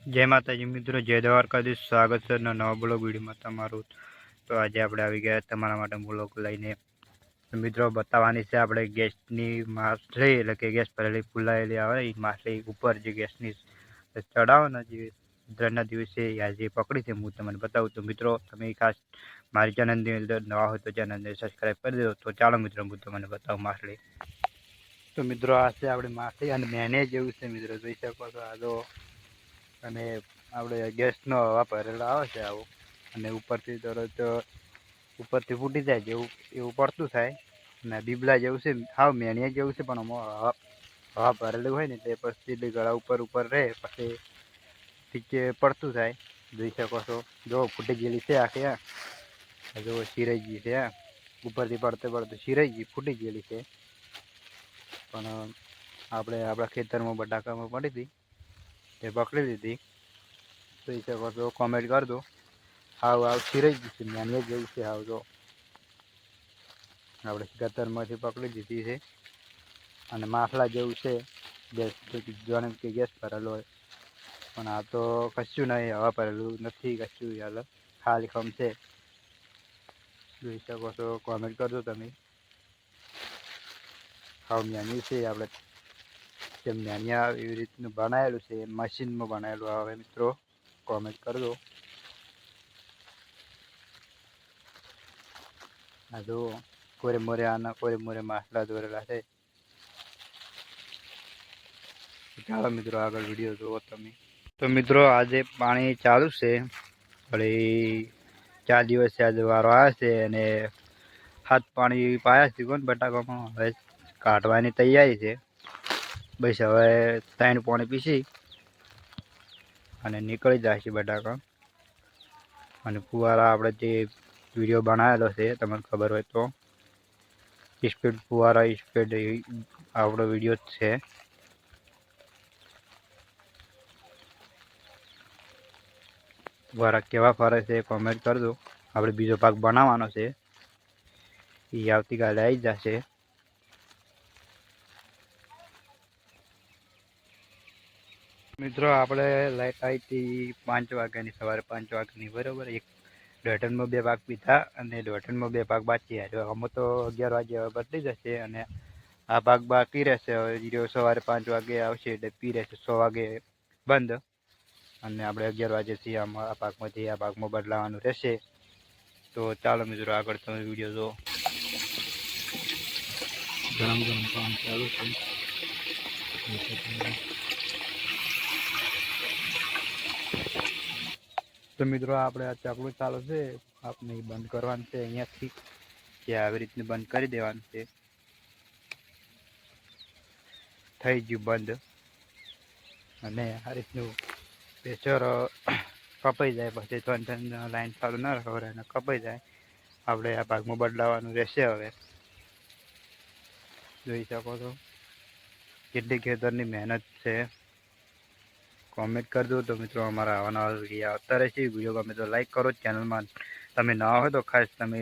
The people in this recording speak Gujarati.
જય માતાજી મિત્રો, જય દ્વારકાધીશ. સ્વાગત છે નવા બ્લોગ વિડીયોમાં તમારું. તો આજે આપણે આવી ગયા તમારા માટે બ્લોગ લઈને. તો મિત્રો બતાવવાની છે આપણે ગેસની માછલી, એટલે કે ગેસ ભરેલી ફૂલાયેલી આવે એ માછલી ઉપર જે ગેસની ચડાવવાના જે ધરના દિવસે આજે પકડી છે હું તમને બતાવું. તો મિત્રો તમે ખાસ મારી ચેનલની અંદર નવા હોય તો ચેનલને સબસ્ક્રાઈબ કરી દો. તો ચાલો મિત્રો હું તમને બતાવું માછલી. તો મિત્રો આ છે આપણી માછલી અને મેને જેવું છે મિત્રો, જોઈ શકો છો. આ તો અને આપણે ગેસનો હવા ભરેલો આવે છે આવું, અને ઉપરથી તરત ઉપરથી ફૂટી જાય જેવું એવું પડતું થાય. અને બીબલા જેવું છે, હાવ મેણિયા જેવું છે, પણ હવા ભરેલું હોય ને તે પછી ગળા ઉપર રહે, પછી નીચે પડતું થાય. જોઈ શકો છો, જો ફૂટી ગયેલી છે આખી. જો શિરાઈ ગઈ છે, ઉપરથી પડતે શિરાઈ ગઈ, ફૂટી ગયેલી છે. પણ આપણે આપણા ખેતરમાં બટાકામાં પડી હતી તે પકડી લીધી. જોઈ શકો છો, કોમેન્ટ કરી દો. હાવ શિરાઈ ગઈ છે, મેનિયા જેવું છે હાવ. જો આપણે ખેતરમાંથી પકડી દીધી છે અને માખલા જેવું છે. ગેસ જાણે કે ગેસ ભરેલો હોય, પણ આ તો કશું નહીં, હવા ભરેલું નથી કશું. હાલ ખાલી ખમ છે. જોઈ શકો છો, કોમેન્ટ કરજો તમે. હાવ મેન્યુ છે. આપણે જેમ મેન્યા એવી રીતનું બનાવેલું છે, મશીનમાં બનાવેલું આવે મિત્રો. કોમેન્ટ કરજો. આ જો કોરે મોરે આના કોરે મોરે માછલા દોરેલા છે. ચાલો મિત્રો આગળ વિડીયો જુઓ તમે. તો મિત્રો આજે પાણી ચાલુ છે, વળી 4 દિવસથી આજે વારો આવે છે અને હાથ પાણી પાયા છે કોણ બટાકામાં. હવે કાઢવાની તૈયારી છે. બસ હવે 3 પાણી પીસી અને નીકળી જાય છે બટાકા. અને ફુવારા આપણે જે વિડીયો બનાવેલો છે તમને ખબર હોય તો, સ્પીડ ફુવારા સ્પીડ આપણો વિડીયો જ છે. ફુવારા કેવા ફરે છે કોમેન્ટ કરજો. આપણે બીજો ભાગ બનાવવાનો છે, એ આવતીકાલે આવી જશે. મિત્રો આપણે લાઈટ આવી હતી 5 વાગ્યાની, સવારે 5 વાગ્યાની બરાબર. 1 2 ભાગ પીધા અને 2 2 ભાગ બાકી આવ્યો. અમે તો 11 વાગે બદલી જશે અને આ ભાગ બાકી રહેશે. હવે સવારે 5 વાગે આવશે એટલે પી રહેશે. 6 વાગે બંધ અને આપણે 11 વાગ્યાથી આ ભાગમાંથી આ ભાગમાં બદલાવાનું રહેશે. તો ચાલો મિત્રો આગળ તમે વિડીયો જો. ગરમ ગરમ પાણી ચાલુ છે. તો મિત્રો આપણે આ ચાકડું ચાલુ છે, આપણે બંધ કરવાનું છે અહીંયાથી, કે આવી રીતનું બંધ કરી દેવાનું છે. થઈ ગયું બંધ. અને આ રીતનું પ્રેશર કપાઈ જાય, પછી લાઈન ચાલુ ના ખબર એને કપાઈ જાય. આપણે આ ભાગમાં બદલાવાનું રહેશે. હવે જોઈ શકો છો કેટલી ખેતરની મહેનત છે. કોમેન્ટ કરજો. તો મિત્રો અમારા આવા નવા વિડીયો આવતા રહેશે. વિડીયો ગમે તો લાઈક કરો. ચેનલમાં તમે નવા હોય તો ખાસ તમે